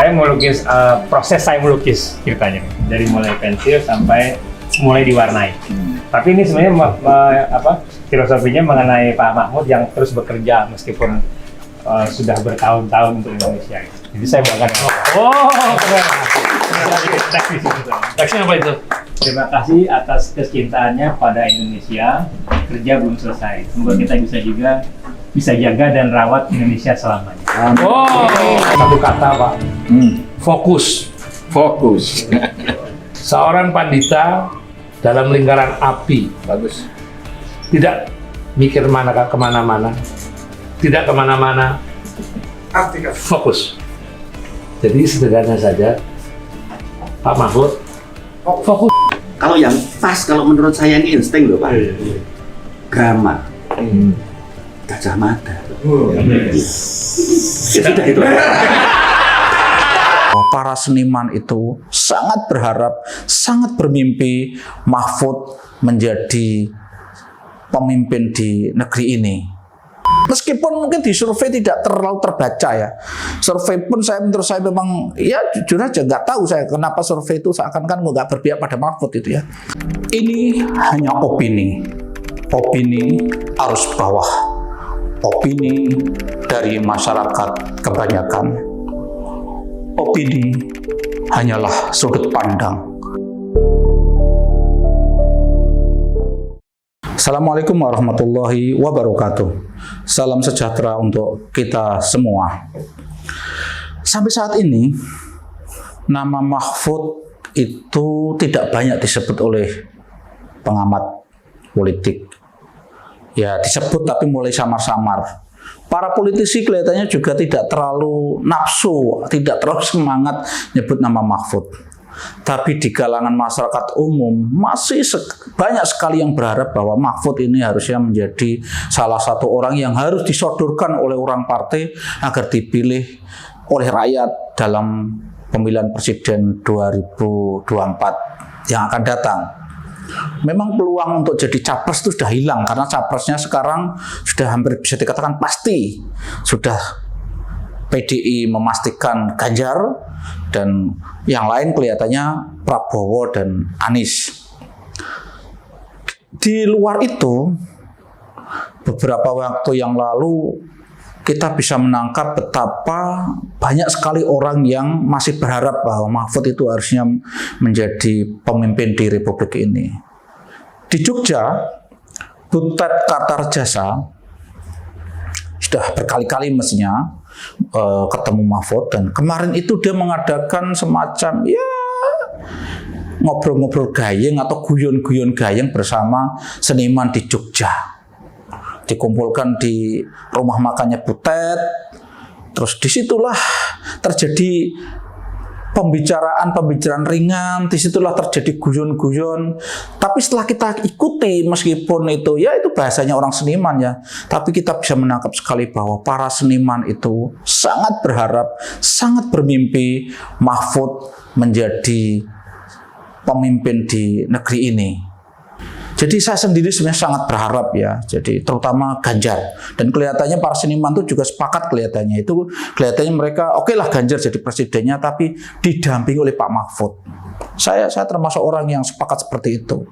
saya melukis, proses saya melukis ceritanya dari mulai pensil sampai mulai diwarnai. Tapi ini sebenarnya filosofinya mengenai Pak Mahfud yang terus bekerja meskipun sudah bertahun-tahun untuk Indonesia. Jadi saya bangga. Teksnya apa itu? Terima kasih atas kecintaannya pada Indonesia. Kerja belum selesai. Semoga kita bisa jaga dan rawat Indonesia selamanya. Satu kata, Pak. Fokus. Seorang pandita dalam lingkaran api. Bagus. Tidak mikir kemana-mana. Tidak kemana-mana. Fokus. Jadi sederhana saja, Pak Mahfud. Fokus. Kalau yang pas, kalau menurut saya ini insting loh Pak. Grammar. Gajah Mada. Ya sudah itu. Para seniman itu sangat berharap, sangat bermimpi Mahfud menjadi pemimpin di negeri ini. Meskipun mungkin di survei tidak terlalu terbaca ya. Survei pun menurut saya memang ya jujur aja nggak tahu saya kenapa survei itu seakan-akan nggak berpihak pada Mahfud itu ya. Ini hanya opini arus bawah, opini dari masyarakat kebanyakan. Opini hanyalah sudut pandang. Assalamualaikum warahmatullahi wabarakatuh. Salam sejahtera untuk kita semua. Sampai saat ini, nama Mahfud itu tidak banyak disebut oleh pengamat politik. Ya disebut tapi mulai samar-samar. Para politisi kelihatannya juga tidak terlalu nafsu, tidak terlalu semangat nyebut nama Mahfud. Tapi di kalangan masyarakat umum masih banyak sekali yang berharap bahwa Mahfud ini harusnya menjadi salah satu orang yang harus disodorkan oleh orang partai agar dipilih oleh rakyat dalam pemilihan presiden 2024 yang akan datang. Memang peluang untuk jadi capres itu sudah hilang karena capresnya sekarang sudah hampir bisa dikatakan pasti. Sudah PDI memastikan Ganjar dan yang lain kelihatannya Prabowo dan Anies. Di luar itu, beberapa waktu yang lalu kita bisa menangkap betapa banyak sekali orang yang masih berharap bahwa Mahfud itu harusnya menjadi pemimpin di Republik ini. Di Jogja, Butet Kartarjasa sudah berkali-kali mestinya ketemu Mahfud dan kemarin itu dia mengadakan semacam ya ngobrol-ngobrol gayeng atau guyon-guyon gayeng bersama seniman di Jogja. Dikumpulkan di rumah makannya Butet, terus disitulah terjadi pembicaraan ringan, disitulah terjadi guyon-guyon. Tapi setelah kita ikuti, meskipun itu ya itu bahasanya orang seniman ya, tapi kita bisa menangkap sekali bahwa para seniman itu sangat berharap, sangat bermimpi Mahfud menjadi pemimpin di negeri ini. Jadi saya sendiri sebenarnya sangat berharap ya, jadi terutama Ganjar. Dan kelihatannya para seniman itu juga sepakat kelihatannya mereka oke lah Ganjar jadi presidennya tapi didampingi oleh Pak Mahfud. Saya termasuk orang yang sepakat seperti itu.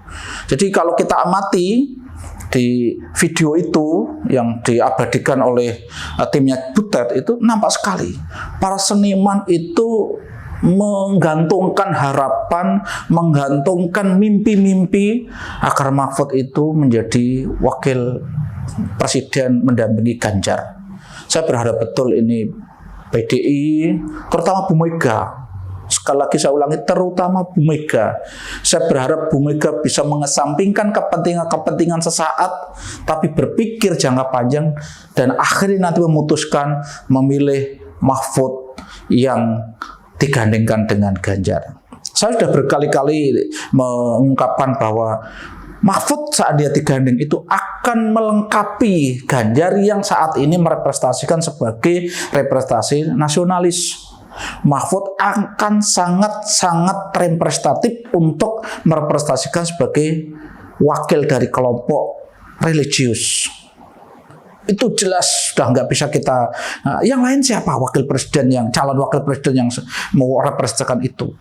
Jadi kalau kita amati di video itu yang diabadikan oleh timnya Butet itu nampak sekali para seniman itu menggantungkan harapan, menggantungkan mimpi-mimpi agar Mahfud itu menjadi wakil presiden mendampingi Ganjar. Saya berharap betul ini PDI, terutama Bu Mega. Sekali lagi saya ulangi, terutama Bu Mega. Saya berharap Bu Mega bisa mengesampingkan kepentingan sesaat, tapi berpikir jangka panjang dan akhirnya nanti memutuskan memilih Mahfud yang digandengkan dengan Ganjar. Saya sudah berkali-kali mengungkapkan bahwa Mahfud saat dia digandeng itu akan melengkapi Ganjar yang saat ini merepresentasikan sebagai representasi nasionalis. Mahfud akan sangat-sangat representatif untuk merepresentasikan sebagai wakil dari kelompok religius. Itu jelas sudah nggak bisa kita. Yang lain siapa calon wakil presiden yang mau representasikan itu?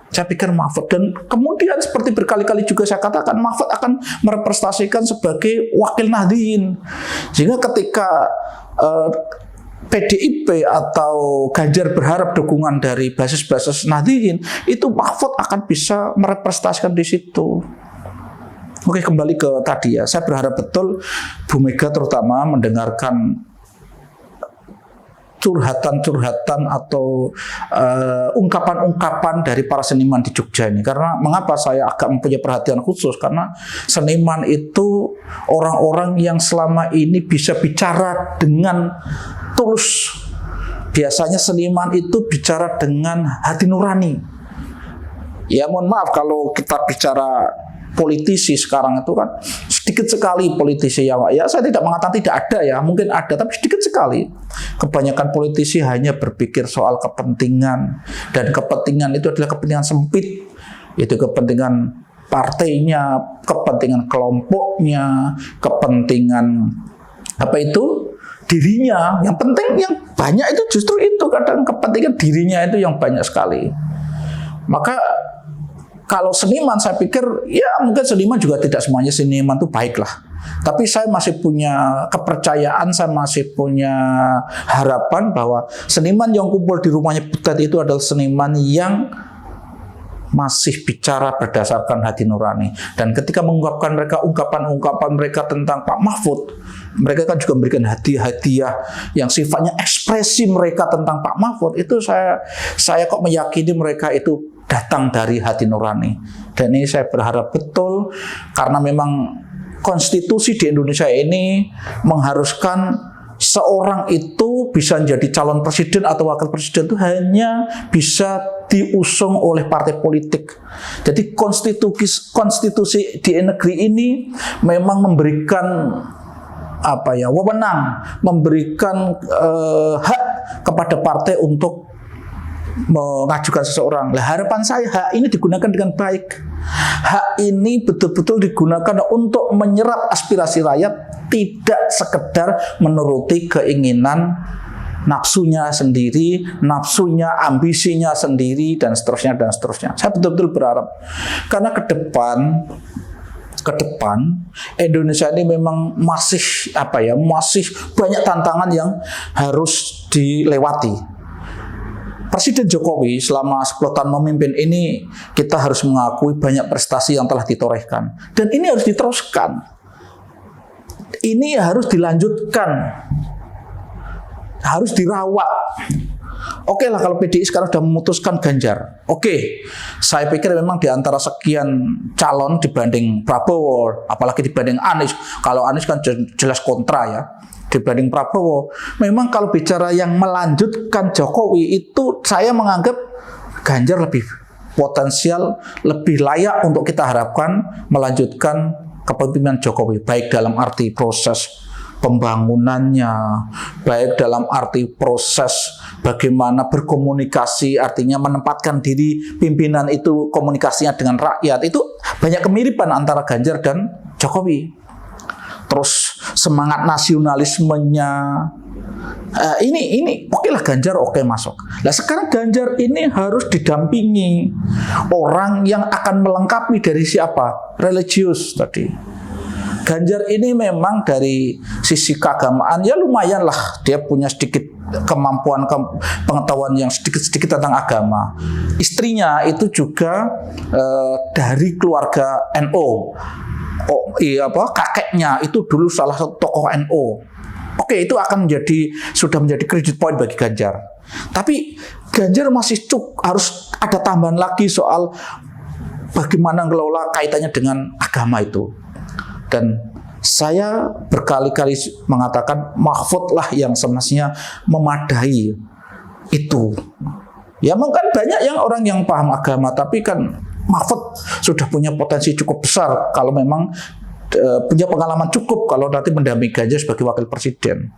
Saya pikir Mahfud, dan kemudian seperti berkali-kali juga saya katakan, Mahfud akan merepresentasikan sebagai wakil Nahdliyin. Sehingga ketika PDIP atau Ganjar berharap dukungan dari basis-basis Nahdliyin, itu Mahfud akan bisa merepresentasikan di situ. Oke, kembali ke tadi ya, saya berharap betul Bu Mega terutama mendengarkan curhatan-curhatan atau ungkapan-ungkapan dari para seniman di Jogja ini. Karena mengapa saya agak mempunyai perhatian khusus? Karena seniman itu orang-orang yang selama ini bisa bicara dengan tulus. Biasanya seniman itu bicara dengan hati nurani. Ya mohon maaf kalau kita bicara politisi sekarang itu kan sedikit sekali politisi ya Pak. Ya saya tidak mengatakan tidak ada ya, mungkin ada tapi sedikit sekali. Kebanyakan politisi hanya berpikir soal kepentingan, dan kepentingan itu adalah kepentingan sempit. Itu kepentingan partainya, kepentingan kelompoknya, kepentingan dirinya. Yang penting yang banyak itu justru itu, kadang kepentingan dirinya itu yang banyak sekali. Maka kalau seniman saya pikir ya mungkin seniman juga tidak semuanya seniman itu baik lah. Tapi saya masih punya kepercayaan, saya masih punya harapan bahwa seniman yang kumpul di rumahnya Butet itu adalah seniman yang masih bicara berdasarkan hati nurani. Dan ketika mengungkapkan mereka ungkapan-ungkapan mereka tentang Pak Mahfud, mereka kan juga memberikan hadiah yang sifatnya ekspresi mereka tentang Pak Mahfud. Itu saya kok meyakini mereka itu datang dari hati nurani. Dan ini saya berharap betul, karena memang konstitusi di Indonesia ini mengharuskan seorang itu bisa menjadi calon presiden atau wakil presiden itu hanya bisa diusung oleh partai politik. Jadi konstitusi di negeri ini memang memberikan wewenang, memberikan hak kepada partai untuk mengajukan seseorang. Lah harapan saya hak ini digunakan dengan baik. Hak ini betul-betul digunakan untuk menyerap aspirasi rakyat, tidak sekedar menuruti keinginan nafsunya sendiri, ambisinya sendiri, dan seterusnya dan seterusnya. Saya betul-betul berharap, karena ke depan Indonesia ini memang masih banyak tantangan yang harus dilewati. Presiden Jokowi selama 10 tahun memimpin ini, kita harus mengakui banyak prestasi yang telah ditorehkan. Dan ini harus diteruskan. Ini harus dilanjutkan. Harus dirawat. Oke lah kalau PDI sekarang sudah memutuskan Ganjar. Oke, saya pikir memang di antara sekian calon dibanding Prabowo, apalagi dibanding Anies. Kalau Anies kan jelas kontra ya. Dibanding Prabowo, memang kalau bicara yang melanjutkan Jokowi itu saya menganggap Ganjar lebih potensial, lebih layak untuk kita harapkan melanjutkan kepemimpinan Jokowi, baik dalam arti proses pembangunannya, baik dalam arti proses bagaimana berkomunikasi, artinya menempatkan diri pimpinan itu komunikasinya dengan rakyat, itu banyak kemiripan antara Ganjar dan Jokowi. Terus semangat nasionalismenya ini oke lah Ganjar oke masuk. Nah sekarang Ganjar ini harus didampingi orang yang akan melengkapi dari siapa? Religius tadi. Ganjar ini memang dari sisi keagamaan ya lumayan lah, dia punya sedikit kemampuan pengetahuan yang sedikit-sedikit tentang agama. Istrinya itu juga dari keluarga NU. Kakeknya itu dulu salah satu tokoh NU. Oke, itu akan sudah menjadi credit point bagi Ganjar. Tapi Ganjar masih harus ada tambahan lagi soal bagaimana mengelola kaitannya dengan agama itu. Dan saya berkali-kali mengatakan Mahfud lah yang semestinya memadai itu. Ya mungkin banyak orang yang paham agama, tapi kan Mahfud sudah punya potensi cukup besar kalau memang punya pengalaman cukup kalau nanti mendampingi Ganjar sebagai wakil presiden.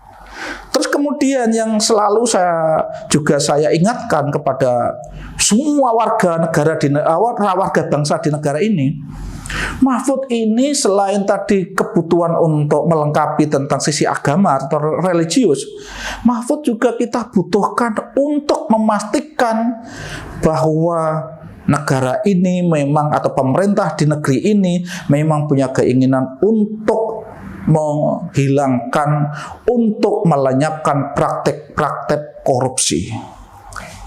Terus kemudian yang selalu saya ingatkan kepada semua warga bangsa di negara ini, Mahfud ini selain tadi kebutuhan untuk melengkapi tentang sisi agama atau religius, Mahfud juga kita butuhkan untuk memastikan bahwa negara ini memang atau pemerintah di negeri ini memang punya keinginan untuk menghilangkan, untuk melenyapkan praktek-praktek korupsi.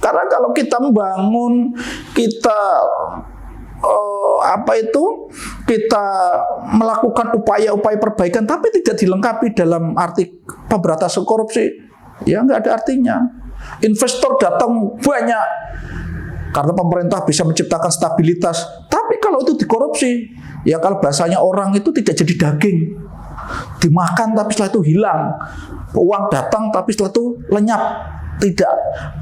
Karena kalau kita membangun, kita kita melakukan upaya-upaya perbaikan tapi tidak dilengkapi dalam arti pemberantasan korupsi, ya nggak ada artinya. Investor datang banyak karena pemerintah bisa menciptakan stabilitas, tapi kalau itu dikorupsi, ya kalau bahasanya orang itu tidak jadi daging, dimakan tapi setelah itu hilang, uang datang tapi setelah itu lenyap, tidak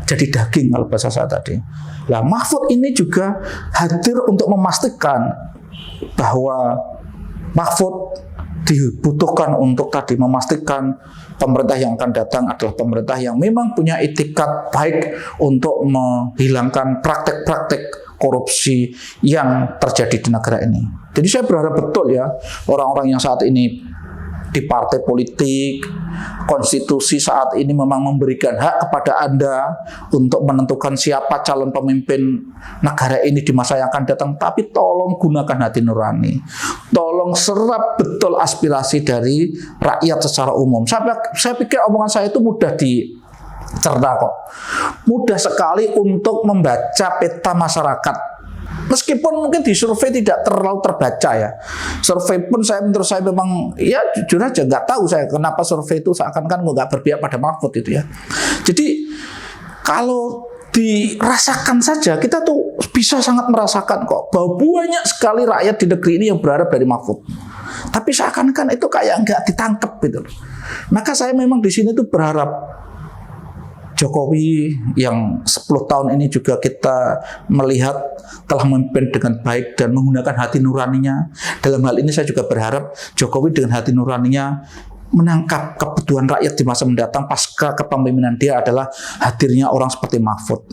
jadi daging kalau bahasa saya tadi. Nah, Mahfud ini juga hadir untuk memastikan bahwa Mahfud dibutuhkan untuk tadi memastikan pemerintah yang akan datang adalah pemerintah yang memang punya itikat baik untuk menghilangkan praktek-praktek korupsi yang terjadi di negara ini. Jadi saya berharap betul ya orang-orang yang saat ini di partai politik, konstitusi saat ini memang memberikan hak kepada Anda untuk menentukan siapa calon pemimpin negara ini di masa yang akan datang. Tapi tolong gunakan hati nurani. Tolong serap betul aspirasi dari rakyat secara umum. Saya pikir omongan saya itu mudah dicerna kok. Mudah sekali untuk membaca peta masyarakat. Meskipun mungkin di survei tidak terlalu terbaca ya. Survei pun menurut saya memang ya jujur aja nggak tahu saya kenapa survei itu seakan-akan nggak berpihak pada Mahfud itu ya. Jadi kalau dirasakan saja kita tuh bisa sangat merasakan kok bahwa banyak sekali rakyat di negeri ini yang berharap dari Mahfud. Tapi seakan-akan itu kayak nggak ditangkap gitu. Maka saya memang di sini tuh berharap Jokowi yang 10 tahun ini juga kita melihat telah memimpin dengan baik dan menggunakan hati nuraninya. Dalam hal ini saya juga berharap Jokowi dengan hati nuraninya menangkap kebutuhan rakyat di masa mendatang pasca kepemimpinan dia adalah hadirnya orang seperti Mahfud.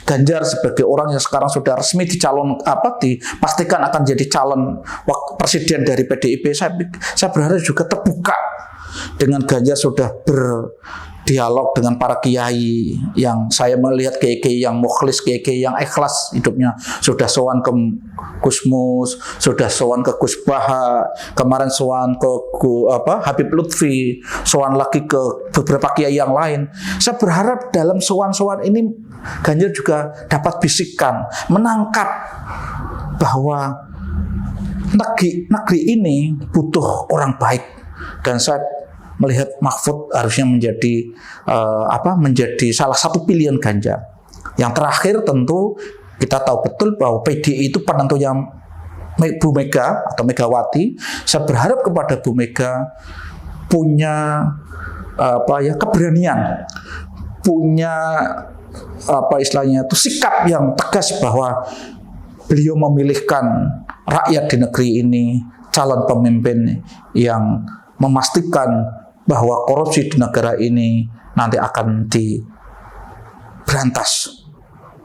Ganjar sebagai orang yang sekarang sudah resmi dipastikan akan jadi calon presiden dari PDIP, saya berharap juga terbuka dengan Ganjar sudah berdialog dengan para kiai yang saya melihat kiai-kiai yang mukhlis, kiai-kiai yang ikhlas hidupnya, sudah sowan ke Gusmus, sudah sowan ke Gus Baha, kemarin sowan ke Habib Lutfi, sowan lagi ke beberapa kiai yang lain. Saya berharap dalam sowan-sowan ini Ganjar juga dapat bisikan, menangkap bahwa negeri ini butuh orang baik, dan saya melihat Mahfud harusnya menjadi menjadi salah satu pilihan Ganjar. Yang terakhir tentu kita tahu betul bahwa PDI itu penentunya Bu Mega atau Megawati. Saya berharap kepada Bu Mega punya keberanian, punya sikap yang tegas bahwa beliau memilihkan rakyat di negeri ini calon pemimpin yang memastikan bahwa korupsi di negara ini nanti akan diberantas.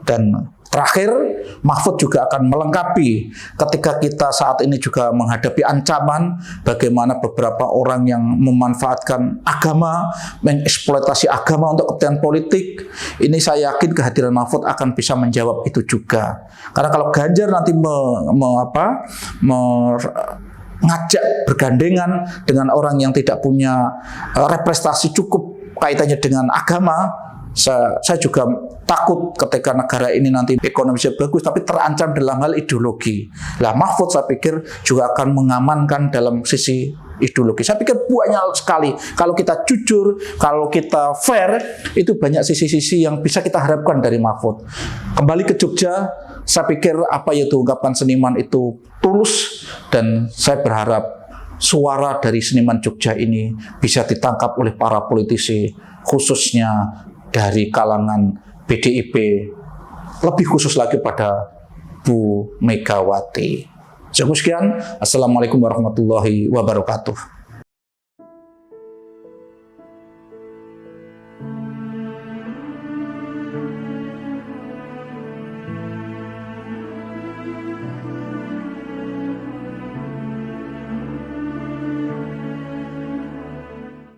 Dan terakhir, Mahfud juga akan melengkapi ketika kita saat ini juga menghadapi ancaman bagaimana beberapa orang yang memanfaatkan agama, mengeksploitasi agama untuk kepentingan politik. Ini saya yakin kehadiran Mahfud akan bisa menjawab itu juga. Karena kalau Ganjar nanti ngajak bergandengan dengan orang yang tidak punya representasi cukup kaitannya dengan agama, saya juga takut ketika negara ini nanti ekonominya bagus tapi terancam dalam hal ideologi. Nah, Mahfud saya pikir juga akan mengamankan dalam sisi ideologi. Saya pikir banyak sekali kalau kita jujur, kalau kita fair, itu banyak sisi-sisi yang bisa kita harapkan dari Mahfud. Kembali ke Jogja, saya pikir apa yang diungkapkan seniman itu tulus, dan saya berharap suara dari seniman Jogja ini bisa ditangkap oleh para politisi, khususnya dari kalangan PDIP, lebih khusus lagi pada Bu Megawati. Cukup sekian. Assalamualaikum warahmatullahi wabarakatuh.